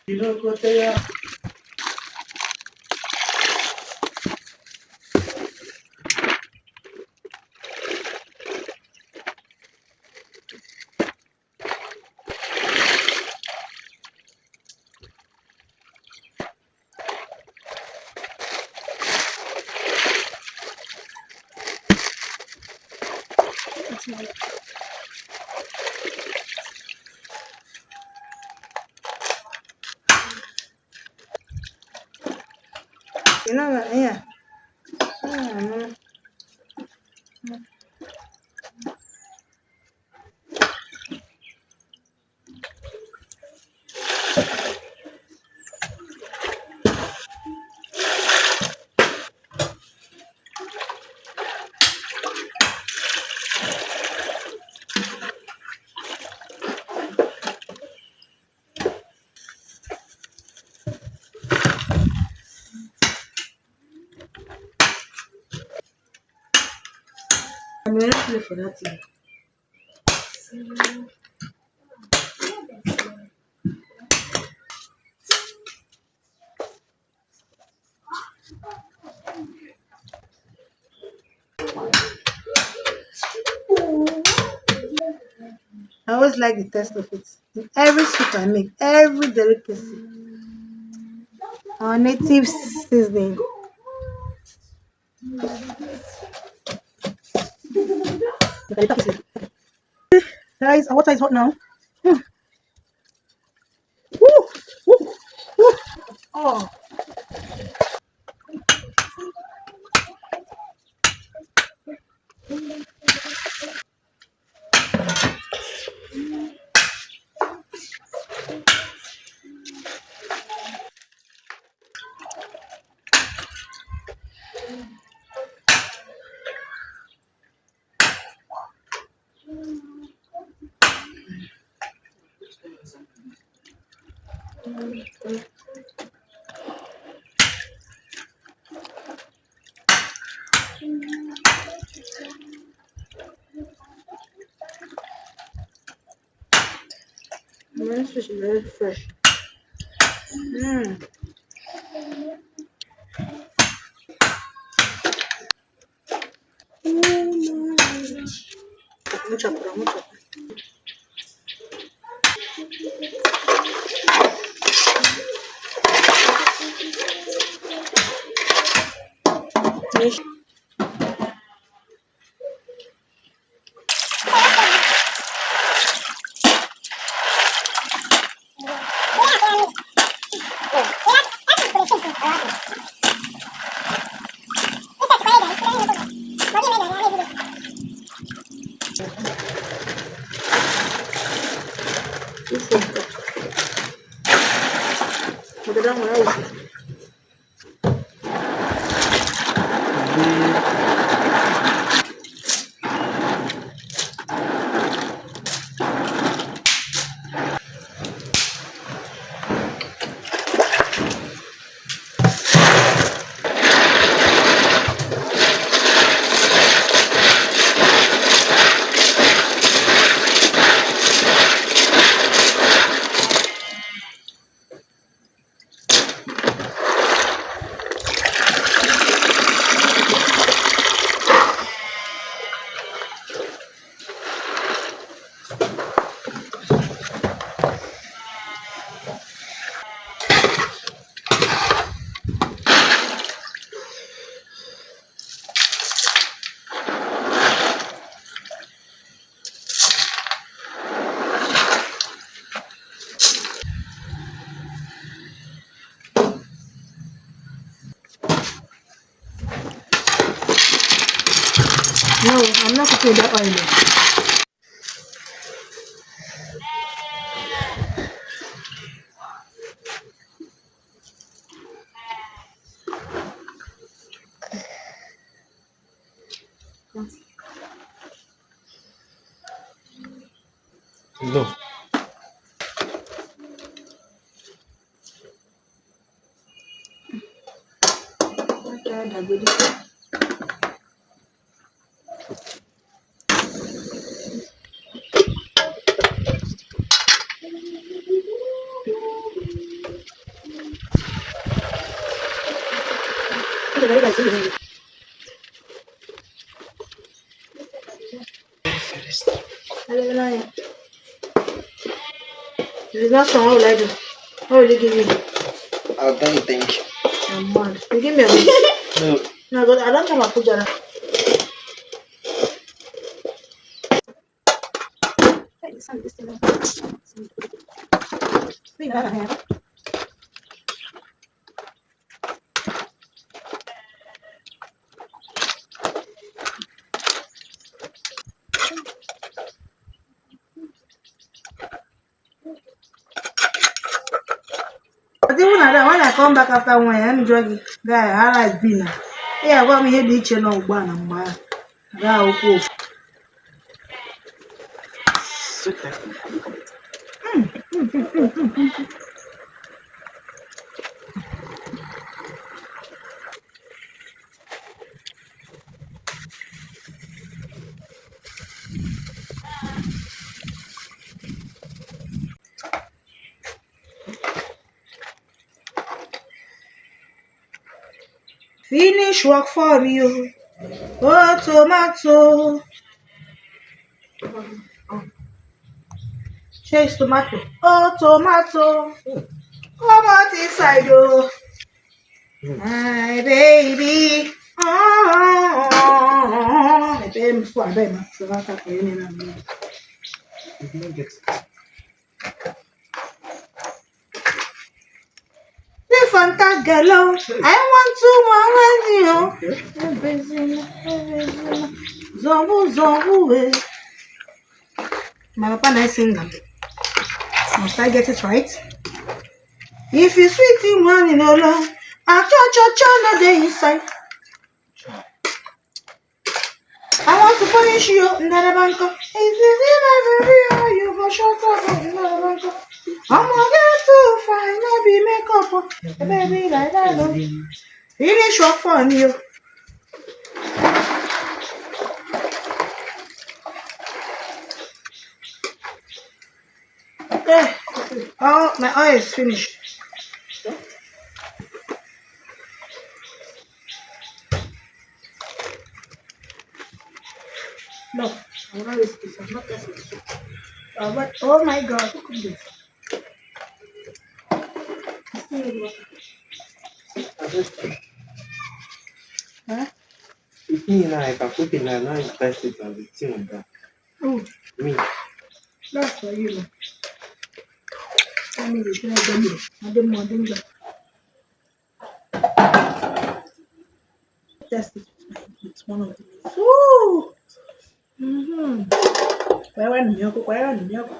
You know what they are? You know what? Yeah. Mm. I'm ready for that thing. I always like the taste of it. In every soup I make, every delicacy, our native seasoning. Guys, our water is hot now. Hmm. Woo, woo, woo. Oh, this fish is very fresh. Mm. Mucha, pero mucha. Fish. Magandang rice. No, I'm not cooking that oil. No. Okay, that's good. It's not strong. What will I do? What will you give me? I'll buy it, thank you. I'm mad. You give me a minute. No. No, but I don't have a pujara. But even at that, when I come back after one, I'm jogging. Guy, I like being. Yeah, I got me here the channel one and man. Finish work for me, oh tomato. Chase tomato. Oh tomato. Come out inside, oh. My baby. Oh, my baby. Before I beg, so I can't pay any money. The Fanta gallo. I want to want you. Zombu, zombu, my papa nice singer. Must I get it right? If you sweet in one in all, I cha no day inside. I want to punish you in the bank. If you see my baby, you go shut up in the bank. I'm gonna get too fine, no be makeup. Baby, like that, no. Finish work for me. Okay. Oh, my oil is finished. No, I'm not risking this. I'm not testing this. But oh my god, look at this. Huh? If I put it now it's test it on the thing on that. Oh, Me. that's for you. Tell me you should have done it. I didn't want to do that. Test it. It's one of the things. Woo! Where are the milk? Where are the milk?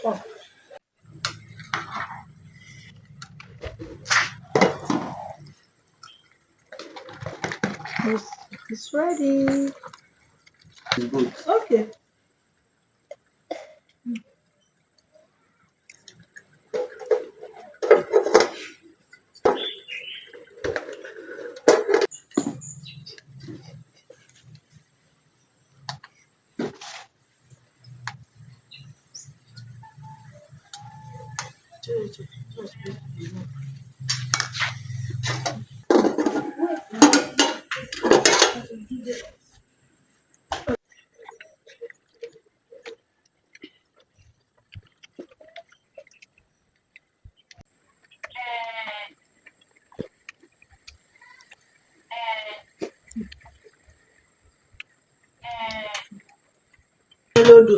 Oh, it's ready. It's good. Okay. Hello, do.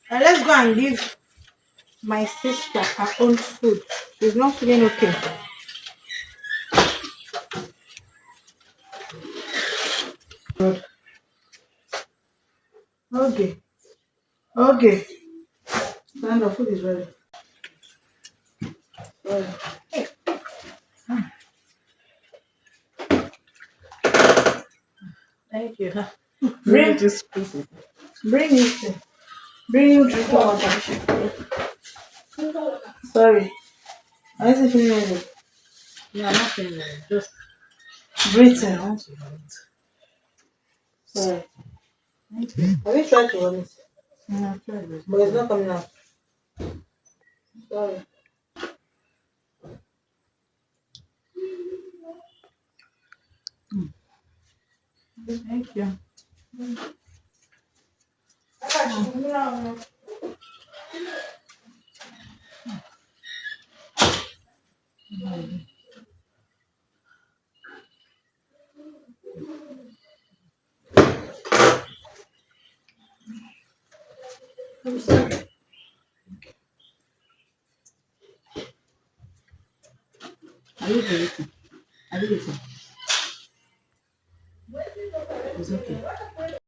And let's go and give my sister her own food. She's not feeling okay. Good. Okay. Okay. Now the food is ready. Sorry. Thank you. Bring Just bring it. Bring you drink water. Sorry. I see feeling ready. Yeah, nothing. Just breathing. I want to vomit. Sorry. Thank you. Have you tried to vomit? No, I've tried this. But it's not coming out. Sorry. Thank you. Are you eating? Are you eating?